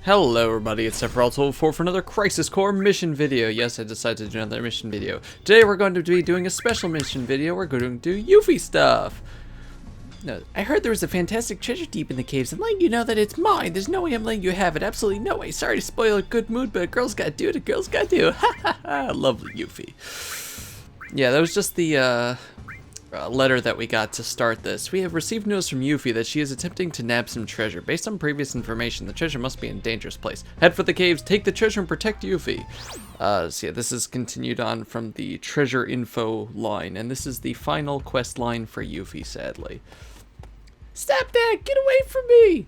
Hello everybody, it's S.O.S for another Crisis Core mission video. Yes, I decided to do another mission video. Today we're going to be doing a special mission video. We're going to do Yuffie stuff. Now, I heard there was a fantastic treasure deep in the caves and letting you know that it's mine. There's no way I'm letting you have it. Absolutely no way. Sorry to spoil a good mood, but a girl's gotta do it. A girl's gotta do it. Ha ha ha. Lovely Yuffie. Yeah, that was just the letter that we got to start this. We have received news from Yuffie that she is attempting to nab some treasure. Based on previous information, the treasure must be in a dangerous place. Head for the caves, take the treasure, and protect Yuffie. So yeah, this is continued on from the treasure info line, and this is the final quest line for Yuffie, sadly. Stop that! Get away from me!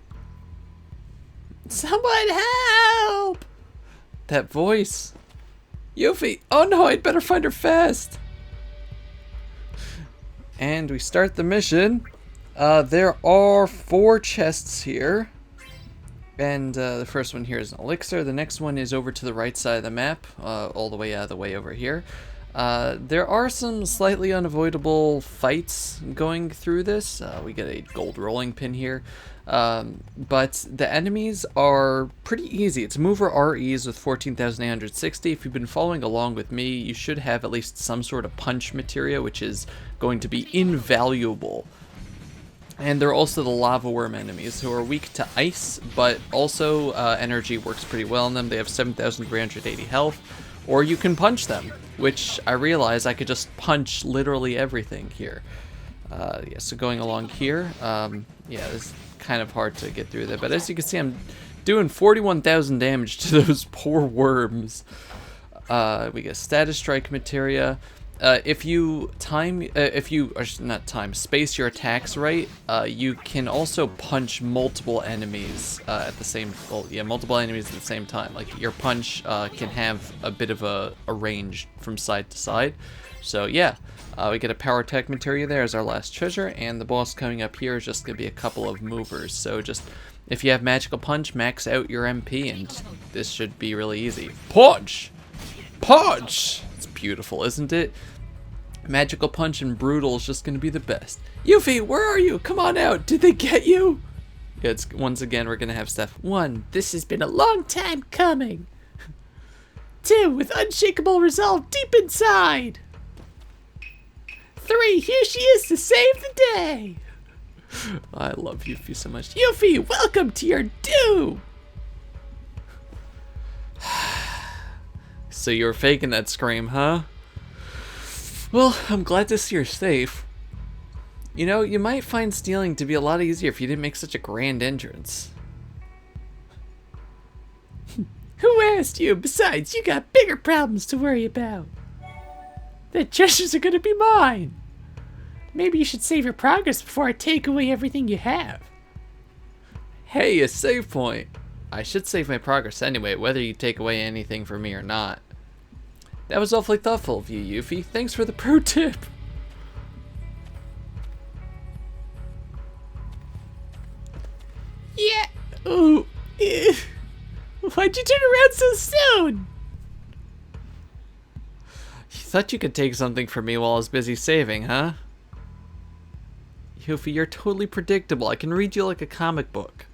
Someone help! That voice. Yuffie! Oh no, I'd better find her fast! And we start the mission. There are 4 chests here. And the first one here is an elixir. The next one is over to the right side of the map, all the way out of the way over here. There are some slightly unavoidable fights going through this. We get a gold rolling pin here. But the enemies are pretty easy. It's mover REs with 14,860. If you've been following along with me, you should have at least some sort of punch materia, which is going to be invaluable. And there are also the lava worm enemies who are weak to ice, but also energy works pretty well on them. They have 7,380 health, or you can punch them, which I realize I could just punch literally everything here. Yeah, so going along here, yeah, this is kind of hard to get through there, but as you can see, I'm doing 41,000 damage to those poor worms. We get status strike materia. If you space your attacks right, you can also punch multiple enemies at the same, multiple enemies at the same time. Like your punch can have a bit of a range from side to side. So yeah, we get a power attack materia there as our last treasure, and the boss coming up here is just gonna be a couple of movers. So just, if you have magical punch, max out your MP, and this should be really easy. Punch! Punch! It's beautiful, isn't it? Magical punch and brutal is just gonna be the best. Yuffie, where are you? Come on out. Did they get you? Yeah, it's, once again, we're gonna have stuff. 1, this has been a long time coming. 2, with unshakable resolve deep inside. 3, here she is to save the day. I love Yuffie so much. Yuffie, welcome to your doom. So you were faking that scream, huh? Well, I'm glad to see you're safe. You know, you might find stealing to be a lot easier if you didn't make such a grand entrance. Who asked you? Besides, you got bigger problems to worry about. The treasures are gonna be mine. Maybe you should save your progress before I take away everything you have. Hey, a save point. I should save my progress anyway, whether you take away anything from me or not. That was awfully thoughtful of you, Yuffie. Thanks for the pro tip. Yeah. Ooh. Why'd you turn around so soon? You thought you could take something from me while I was busy saving, huh? Yuffie, you're totally predictable. I can read you like a comic book.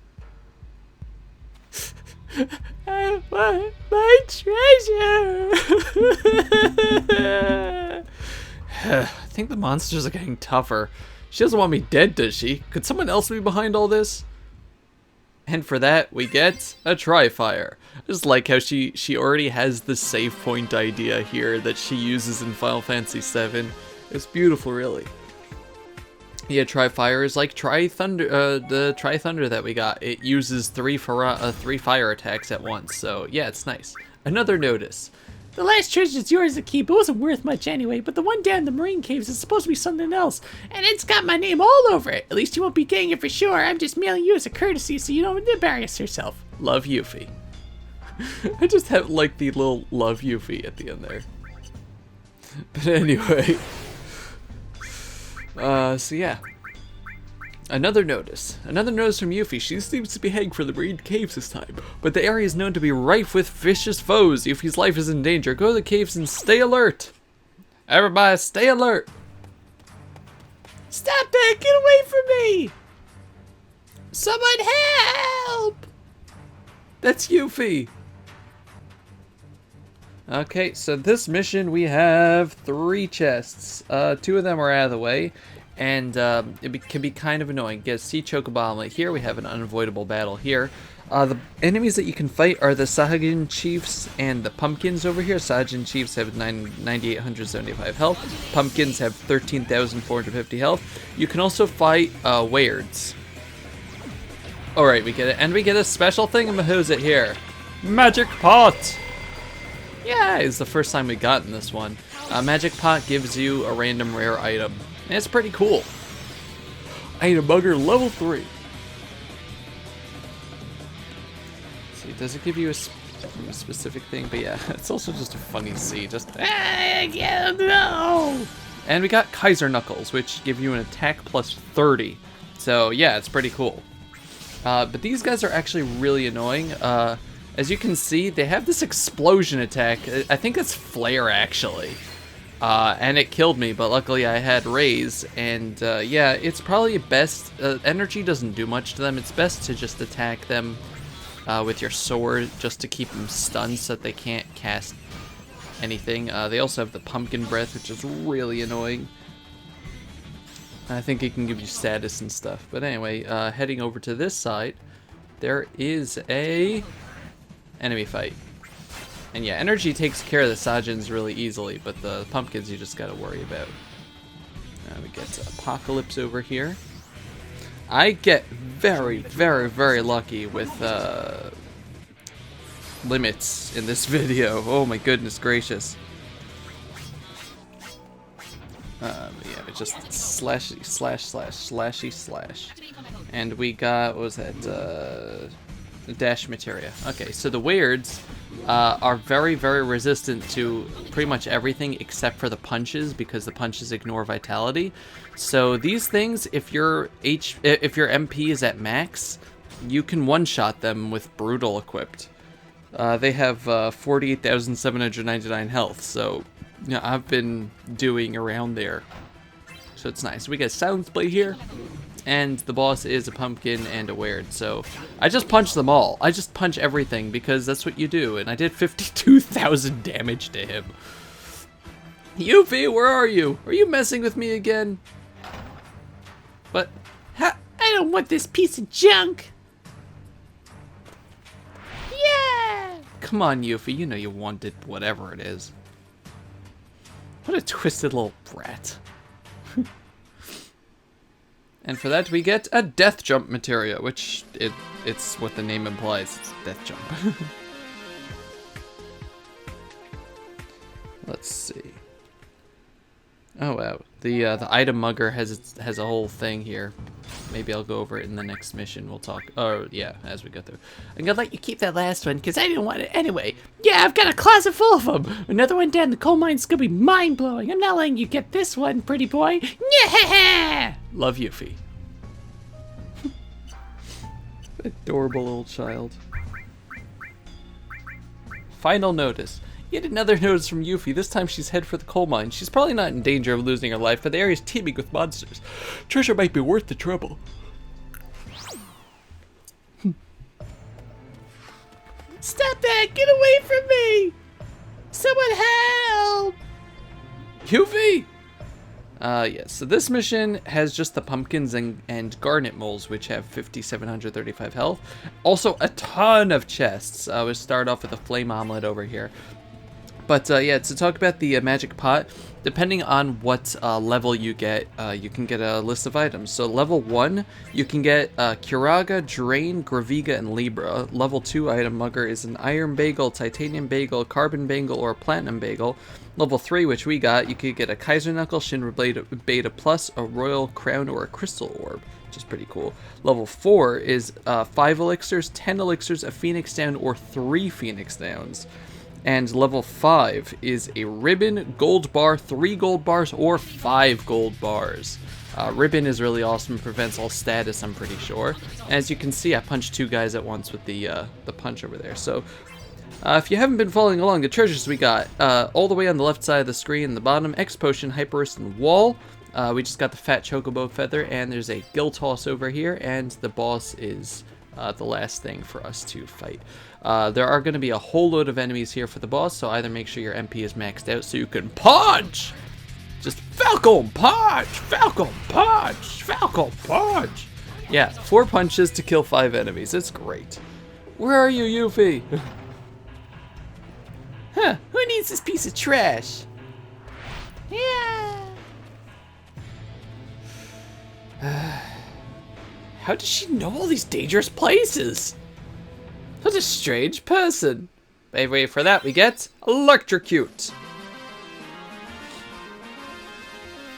I want my treasure. I think the monsters are getting tougher. She doesn't want me dead, does she? Could someone else be behind all this? And for that, we get a tri-fire. I just like how she already has the save point idea here that she uses in Final Fantasy VII. It's beautiful, really. Yeah, Tri-Fire is like Tri-Thunder, the Tri-Thunder that we got. It uses 3 fire attacks at once, so yeah, it's nice. Another notice. The last treasure's yours to keep. It wasn't worth much anyway, but the one down in the marine caves is supposed to be something else, and it's got my name all over it. At least you won't be getting it for sure. I'm just mailing you as a courtesy so you don't embarrass yourself. Love, Yuffie. I just have like the little love Yuffie at the end there. But anyway. So yeah. Another notice from Yuffie. She seems to be heading for the marine caves this time, but the area is known to be rife with vicious foes. Yuffie's life is in danger. Go to the caves and stay alert. Everybody stay alert. Stop that! Get away from me! Someone help! That's Yuffie! Okay, so this mission we have 3 chests. 2 of them are out of the way, and can be kind of annoying. Get a sea chocobo omelet here. We have an unavoidable battle here. The enemies that you can fight are the Sahagin Chiefs and the Pumpkins over here. Sahagin Chiefs have 9,875 health. Pumpkins have 13,450 health. You can also fight Weirds. Alright, we get it. And we get a special thing in Mahoozit here. Magic Pot! Yeah, it's the first time we gotten this one. Magic Pot gives you a random rare item. And it's pretty cool. Item Bugger level 3. See, does it give you a specific thing? But yeah, it's also just a funny C. Just, no! And we got Kaiser Knuckles, which give you an attack plus 30. So yeah, it's pretty cool. But these guys are actually really annoying. As you can see, they have this explosion attack. I think it's flare, actually. And it killed me, but luckily I had raise. And yeah, it's probably best. Energy doesn't do much to them. It's best to just attack them with your sword, just to keep them stunned so that they can't cast anything. They also have the pumpkin breath, which is really annoying. I think it can give you status and stuff. But anyway, heading over to this side, there is a enemy fight. And yeah, energy takes care of the Sajins really easily, but the pumpkins you just gotta worry about. We get Apocalypse over here. I get very, very, very lucky with limits in this video. Oh my goodness gracious. Yeah, but just slashy, slash. And we got, what was that, dash materia. Okay, so the Weirds are very, very resistant to pretty much everything except for the punches, because the punches ignore vitality. So these things, if your MP is at max, you can one-shot them with Brutal equipped. They have 48,799 health, so you know, I've been doing around there. So it's nice. We got Silence Blade here, and the boss is a pumpkin and a Weird. So I just punch them all. I just punch everything because that's what you do. And I did 52,000 damage to him. Yuffie, where are you? Are you messing with me again? But I don't want this piece of junk. Yeah. Come on, Yuffie. You know you wanted whatever it is. What a twisted little brat. And for that we get a death jump materia, which it's what the name implies. It's death jump. Let's see. Oh wow, the item mugger has a whole thing here. Maybe I'll go over it in the next mission. We'll talk. Oh yeah, as we go through. I'm gonna let you keep that last one because I didn't want it anyway. Yeah, I've got a closet full of them. Another one down the coal mine's gonna be mind blowing. I'm not letting you get this one, pretty boy. Yeah. Love Yuffie. Adorable old child. Final notice. Yet another notice from Yuffie. This time she's headed for the coal mine. She's probably not in danger of losing her life, but the area's teeming with monsters. Treasure might be worth the trouble. Stop that! Get away from me! Someone help! Yuffie! Yes, so this mission has just the pumpkins and garnet moles, which have 5,735 health. Also, a ton of chests. We'll start off with a flame omelet over here. But yeah, to talk about the magic pot, depending on what level you can get a list of items. So level 1, you can get Curaga, Drain, Graviga, and Libra. Level 2 item mugger is an iron bagel, titanium bagel, carbon bagel, or platinum bagel. Level 3, which we got, you could get a Kaiser Knuckle, Shinra Beta Plus, a Royal Crown, or a Crystal Orb, which is pretty cool. Level 4 is 5 elixirs, 10 elixirs, a Phoenix Down, or 3 Phoenix Downs. And level 5 is a ribbon, gold bar, 3 gold bars, or 5 gold bars. Ribbon is really awesome, prevents all status, I'm pretty sure. As you can see, I punched 2 guys at once with the punch over there. So, if you haven't been following along, the treasures we got, all the way on the left side of the screen, the bottom, X Potion, Hyperist, and Wall. We just got the Fat Chocobo Feather, and there's a Gill Toss over here, and the boss is the last thing for us to fight. There are going to be a whole load of enemies here for the boss, so either make sure your MP is maxed out so you can punch! Just Falcon punch! Falcon punch! Falcon punch! Yeah, 4 punches to kill 5 enemies. It's great. Where are you, Yuffie? Huh, who needs this piece of trash? Yeah. How does she know all these dangerous places? What a strange person. Wait for that, we get electrocute.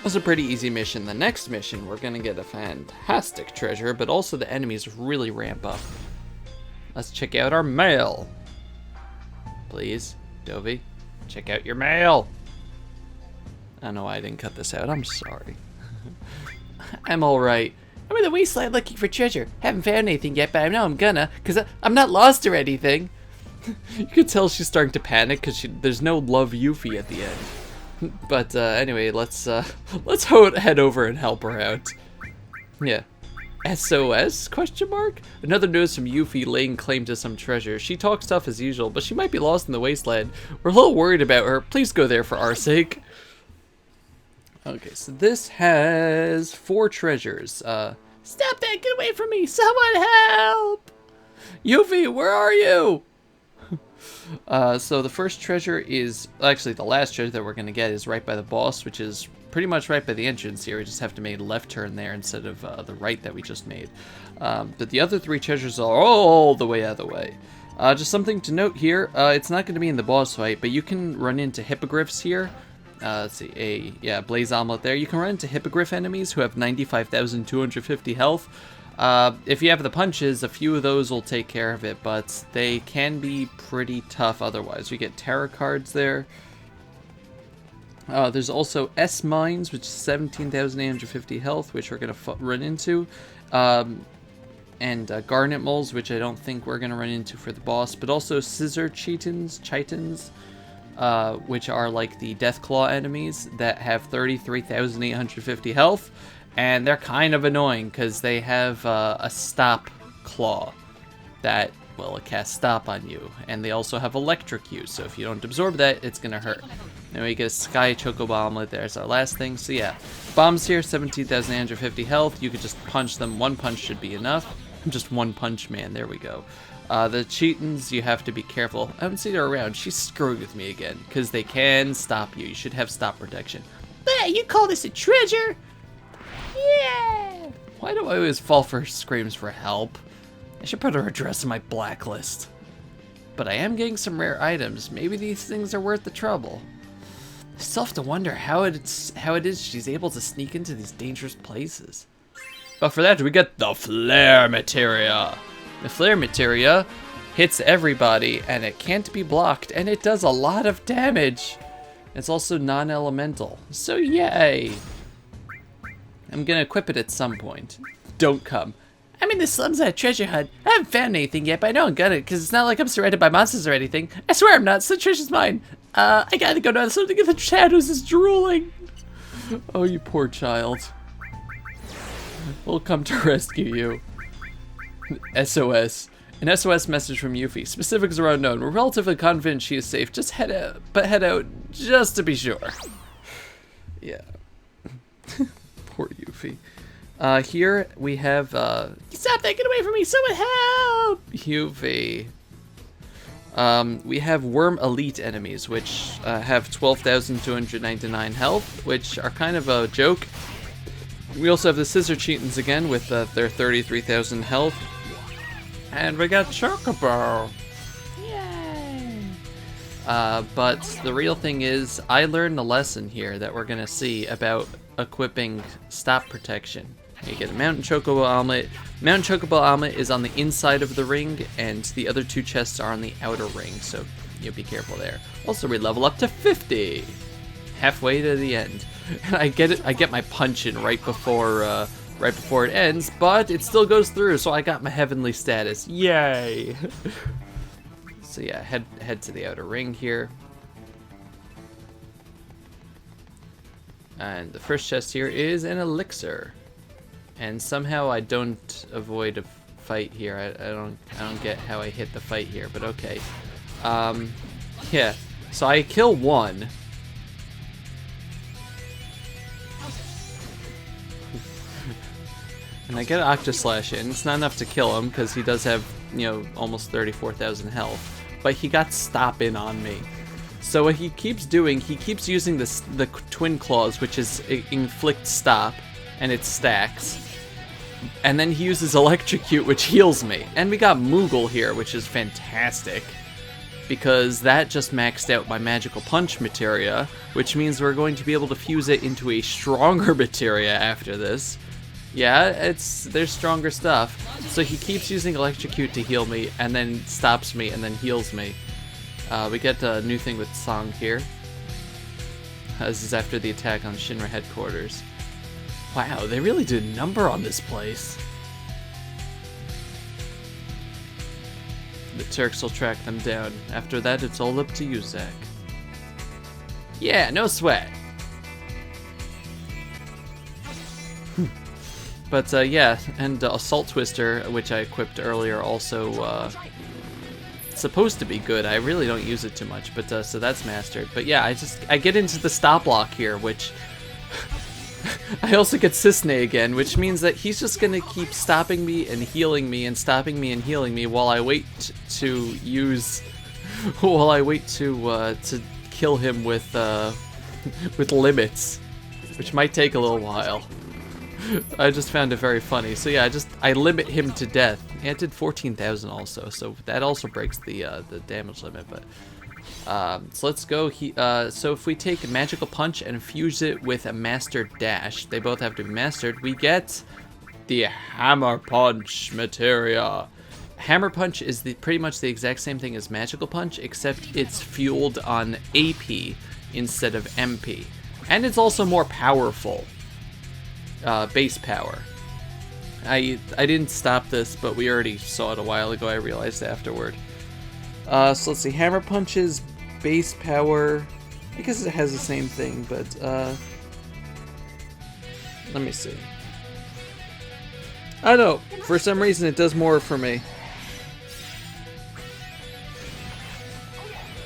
That's a pretty easy mission. The next mission, we're gonna get a fantastic treasure, but also the enemies really ramp up. Let's check out our mail. Please, Dovey, check out your mail. I don't know why I didn't cut this out, I'm sorry. I'm alright. I'm in the wasteland looking for treasure. Haven't found anything yet, but I know I'm gonna, because I'm not lost or anything. You can tell she's starting to panic because there's no love Yuffie at the end. But anyway, let's head over and help her out. Yeah. S.O.S? Question mark? Another notice from Yuffie laying claim to some treasure. She talks tough as usual, but she might be lost in the wasteland. We're a little worried about her. Please go there for our sake. Okay, so this has 4 treasures. Stop that! Get away from me! Someone help! Yuffie, where are you? So the first treasure is, actually the last treasure that we're going to get is right by the boss, which is pretty much right by the entrance here. We just have to make a left turn there instead of the right that we just made. But the other 3 treasures are all the way out of the way. Just something to note here, it's not going to be in the boss fight, but you can run into hippogriffs here. Let's see, Blaze Omelet there. You can run into hippogriff enemies who have 95,250 health. If you have the punches, a few of those will take care of it, but they can be pretty tough otherwise. We get tarot cards there. There's also S mines, which is 17,850 health, which we're going to run into. And garnet moles, which I don't think we're going to run into for the boss, but also scissor chitons, which are like the Deathclaw enemies that have 33,850 health. And they're kind of annoying because they have a stop claw that will cast stop on you. And they also have electrocute, so if you don't absorb that, it's going to hurt. Then we get a Sky Choco Bomblet. There's our last thing. So yeah, bombs here, 17,850 health. You could just punch them. 1 punch should be enough. I'm just 1 punch man. There we go. The Cheatons, you have to be careful. I haven't seen her around. She's screwing with me again because they can stop you. You should have stop protection. Hey, you call this a treasure? Yeah! Why do I always fall for her screams for help? I should put her address on my blacklist. But I am getting some rare items. Maybe these things are worth the trouble. I still have to wonder how it is she's able to sneak into these dangerous places. But for that, we get the Flare Materia. The Flare Materia hits everybody, and it can't be blocked, and it does a lot of damage. It's also non-elemental, so yay! I'm gonna equip it at some point. Don't come. I'm in the slums at a treasure hunt. I haven't found anything yet, but I know I'm gonna, because it's not like I'm surrounded by monsters or anything. I swear I'm not, so the treasure's mine. I gotta go down something in the shadows is drooling. Oh, you poor child. We'll come to rescue you. S.O.S. An S.O.S. message from Yuffie. Specifics are unknown. We're relatively confident she is safe. Just head out just to be sure. Yeah. Poor Yuffie. Here we have, stop that, get away from me, someone help! Yuffie. We have Worm Elite enemies, which have 12,299 health, which are kind of a joke. We also have the Scissor Cheatons again with their 33,000 health. And we got Chocobo. Yay! But the real thing is, I learned a lesson here that we're gonna see about equipping stop protection. You get a Mountain Chocobo Omelet. Mountain Chocobo Omelet is on the inside of the ring, and the other 2 chests are on the outer ring, so you'll be careful there. Also, we level up to 50, halfway to the end. And I get my punch in right before it ends, but it still goes through, so I got my heavenly status. Yay! So yeah, head to the outer ring here. And the first chest here is an elixir. And somehow I don't avoid fight here. I don't get how I hit the fight here, but okay. Yeah. So I kill one. And I get an Octoslash in. It's not enough to kill him because he does have, you know, almost 34,000 health. But he got stop in on me. So what he keeps doing, he keeps using the Twin Claws, which is inflict stop, and it stacks. And then he uses Electrocute, which heals me. And we got Moogle here, which is fantastic. Because that just maxed out my Magical Punch Materia, which means we're going to be able to fuse it into a stronger Materia after this. Yeah, there's stronger stuff. So he keeps using Electrocute to heal me, and then stops me, and then heals me. We get a new thing with Song here. This is after the attack on Shinra headquarters. Wow, they really did a number on this place. The Turks will track them down. After that, it's all up to you, Zack. Yeah, no sweat. But yeah, and Assault Twister, which I equipped earlier, also supposed to be good. I really don't use it too much, but so that's mastered. But yeah, I get into the stop block here, which I also get Cisne again, which means that he's just gonna keep stopping me and healing me and stopping me and healing me while I wait to kill him with limits, which might take a little while. I just found it very funny. So yeah, I limit him to death. Yeah, it did 14,000 also, so that also breaks the damage limit. But so let's go. So if we take a Magical Punch and fuse it with a Master Dash, they both have to be mastered. We get the Hammer Punch Materia. Hammer Punch is pretty much the exact same thing as Magical Punch, except it's fueled on AP instead of MP, and it's also more powerful. Base power. I didn't stop this, but we already saw it a while ago. I realized afterward. So let's see. Hammer Punch's base power. I guess it has the same thing, but let me see. I don't know. For some reason, it does more for me.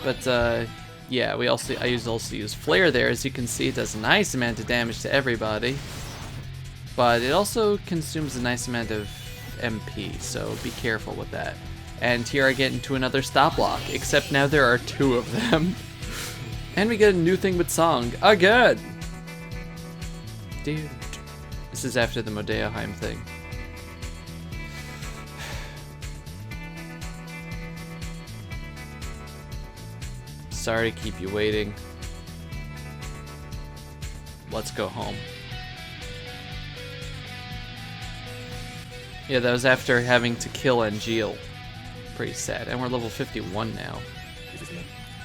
But yeah, I also use Flare there. As you can see, it does a nice amount of damage to everybody. But it also consumes a nice amount of MP, so be careful with that. And here I get into another stop block, except now there are two of them. And we get a new thing with Song again! Dude. This is after the Modeaheim thing. Sorry to keep you waiting. Let's go home. Yeah, that was after having to kill Angeal. Pretty sad. And we're level 51 now.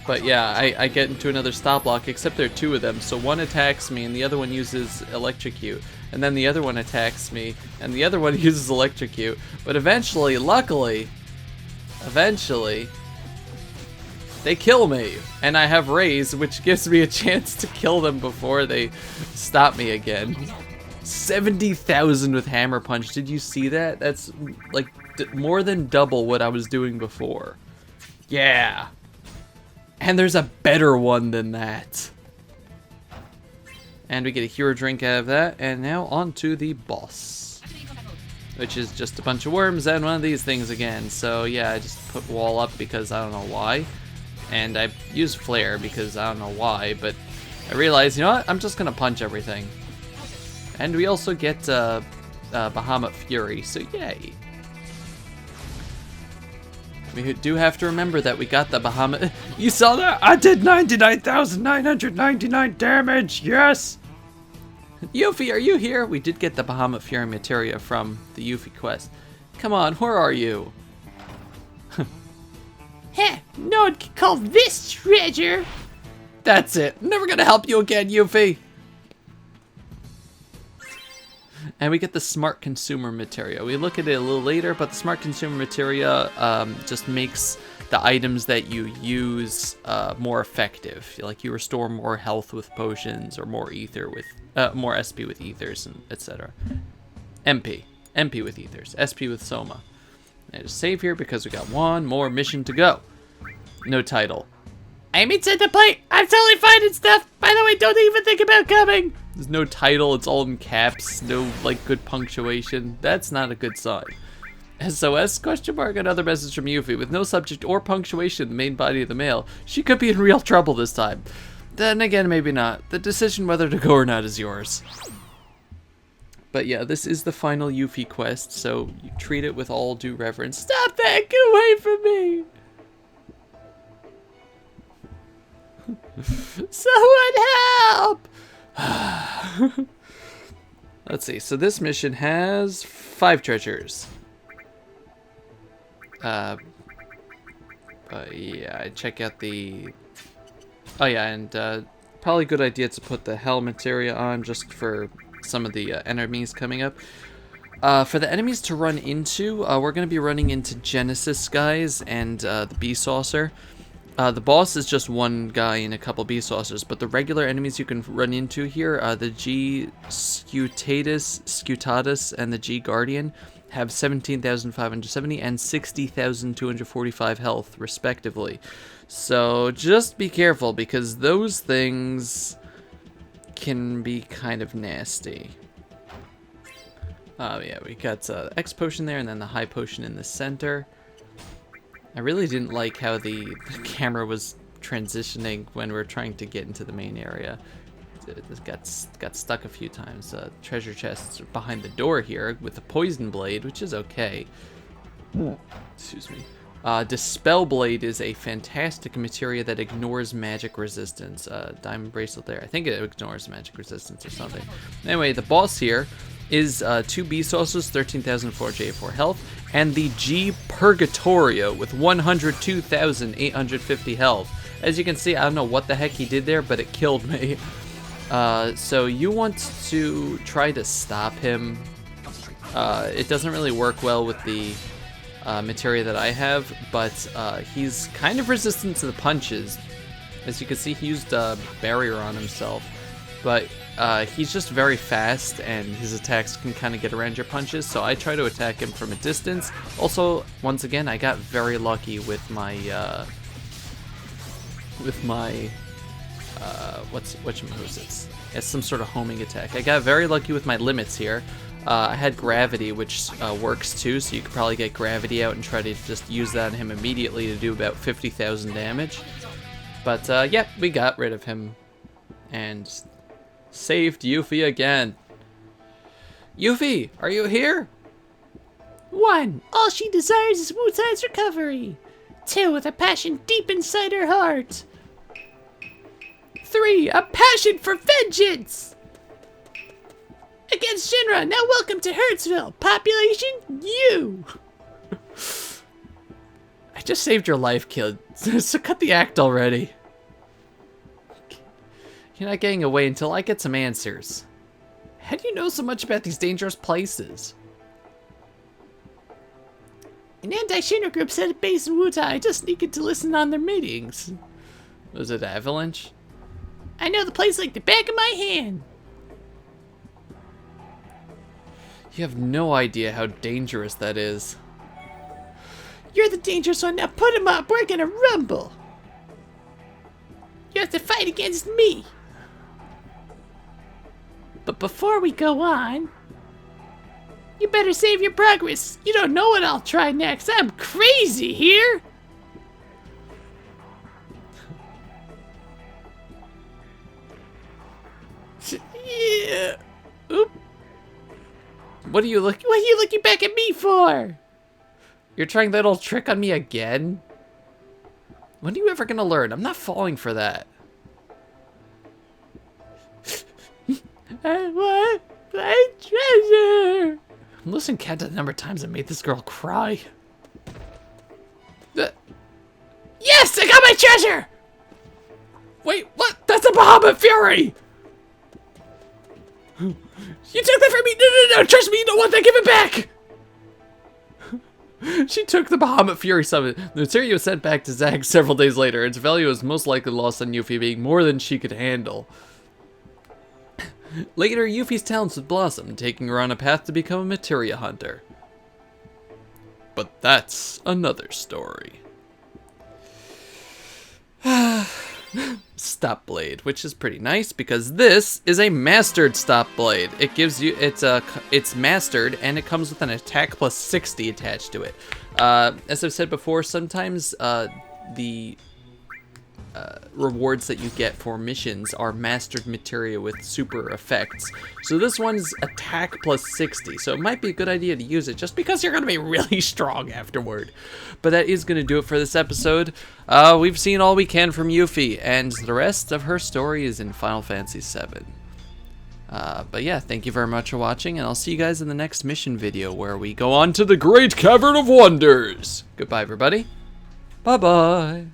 But yeah, I get into another stop block, except there are two of them. So one attacks me, and the other one uses Electrocute. And then the other one attacks me, and the other one uses Electrocute. But eventually, luckily, they kill me. And I have Raise, which gives me a chance to kill them before they stop me again. 70,000 with Hammer Punch. Did you see that? That's like more than double what I was doing before. Yeah. And there's a better one than that. And we get a hero drink out of that. And now on to the boss, which is just a bunch of worms and one of these things again. So yeah, I just put wall up because I don't know why. And I use flare because I don't know why. But I realized, you know what? I'm just going to punch everything. And we also get Bahamut Fury, so yay. We do have to remember that we got the Bahamut. You saw that? I did 99,999 damage, yes! Yuffie, are you here? We did get the Bahamut Fury Materia from the Yuffie quest. Come on, where are you? Heh, no one can call this treasure! That's it. Never gonna help you again, Yuffie! And we get the Smart Consumer Materia. We look at it a little later, but the Smart Consumer Materia just makes the items that you use more effective. Like you restore more health with potions, or more ether with more SP with ethers, and etc. MP with ethers, SP with Soma. I just save here because we got one more mission to go. No title. I'm inside the plate. I'm totally finding stuff. By the way, don't even think about coming. There's no title. It's all in caps. No, like, good punctuation. That's not a good sign. S.O.S? Question mark. Another message from Yuffie. With no subject or punctuation in the main body of the mail, she could be in real trouble this time. Then again, maybe not. The decision whether to go or not is yours. But yeah, this is the final Yuffie quest, so you treat it with all due reverence. Stop that! Get away from me! Someone help! Let's see. So this mission has 5 treasures. Yeah, I check out the. Oh yeah, and probably a good idea to put the hell materia on just for some of the enemies coming up. For the enemies to run into, we're going to be running into Genesis guys and the bee saucer. The boss is just one guy and a couple bee saucers, but the regular enemies you can run into here, the G Scutatus and the G Guardian, have 17,570 and 60,245 health, respectively. So just be careful, because those things can be kind of nasty. Oh yeah, we got X potion there, and then the high potion in the center. I really didn't like how the camera was transitioning when we were trying to get into the main area. It got stuck a few times. Treasure chests are behind the door here with the poison blade, which is okay. Excuse me. Dispel blade is a fantastic materia that ignores magic resistance. Diamond bracelet there. I think it ignores magic resistance or something. Anyway, the boss here is 2 bee saucers, 13,484 health, and the G Purgatorio with 102,850 health. As you can see, I don't know what the heck he did there, but it killed me. So you want to try to stop him. It doesn't really work well with the materia that I have, but he's kind of resistant to the punches. As you can see, he used a barrier on himself, but he's just very fast, and his attacks can kind of get around your punches, so I try to attack him from a distance. Also, once again, I got very lucky with my whatchamacallits? It's some sort of homing attack. I got very lucky with my limits here. I had gravity, which works too, so you could probably get gravity out and try to just use that on him immediately to do about 50,000 damage. But yeah, we got rid of him and saved Yuffie again. Yuffie, are you here? 1. All she desires is Wu-Tai's recovery. 2. With a passion deep inside her heart. 3. A passion for vengeance against Shinra. Now welcome to Hertzville. Population, you. I just saved your life, kid. So cut the act already. You're not getting away until I get some answers. How do you know so much about these dangerous places? An anti-Shinra group set up base in Wutai. I just sneaked in to listen on their meetings. Was it Avalanche? I know the place like the back of my hand. You have no idea how dangerous that is. You're the dangerous one. Now put him up. We're gonna rumble. You have to fight against me. But before we go on, you better save your progress. You don't know what I'll try next. I'm crazy here. Yeah. Oop. What are you looking back at me for? You're trying that old trick on me again? When are you ever gonna learn? I'm not falling for that. I want my treasure. I'm losing count to the number of times I made this girl cry. Yes, I got my treasure! Wait, what? That's a Bahamut Fury! You took that from me! No, trust me, you don't want that, give it back! She took the Bahamut Fury summon. The Materia was sent back to Zack several days later. Its value was most likely lost on Yuffie, being more than she could handle. Later, Yuffie's talents would blossom, taking her on a path to become a Materia hunter. but that's another story. Stop blade, which is pretty nice because this is a mastered stop blade. It gives you, it's mastered and it comes with an attack plus 60 attached to it. As I've said before, sometimes the rewards that you get for missions are mastered materia with super effects. So this one's attack plus 60, so it might be a good idea to use it just because you're going to be really strong afterward. But that is going to do it for this episode. We've seen all we can from Yuffie, and the rest of her story is in Final Fantasy VII. But yeah, thank you very much for watching, and I'll see you guys in the next mission video where we go on to the Great Cavern of Wonders. Goodbye, everybody. Bye-bye.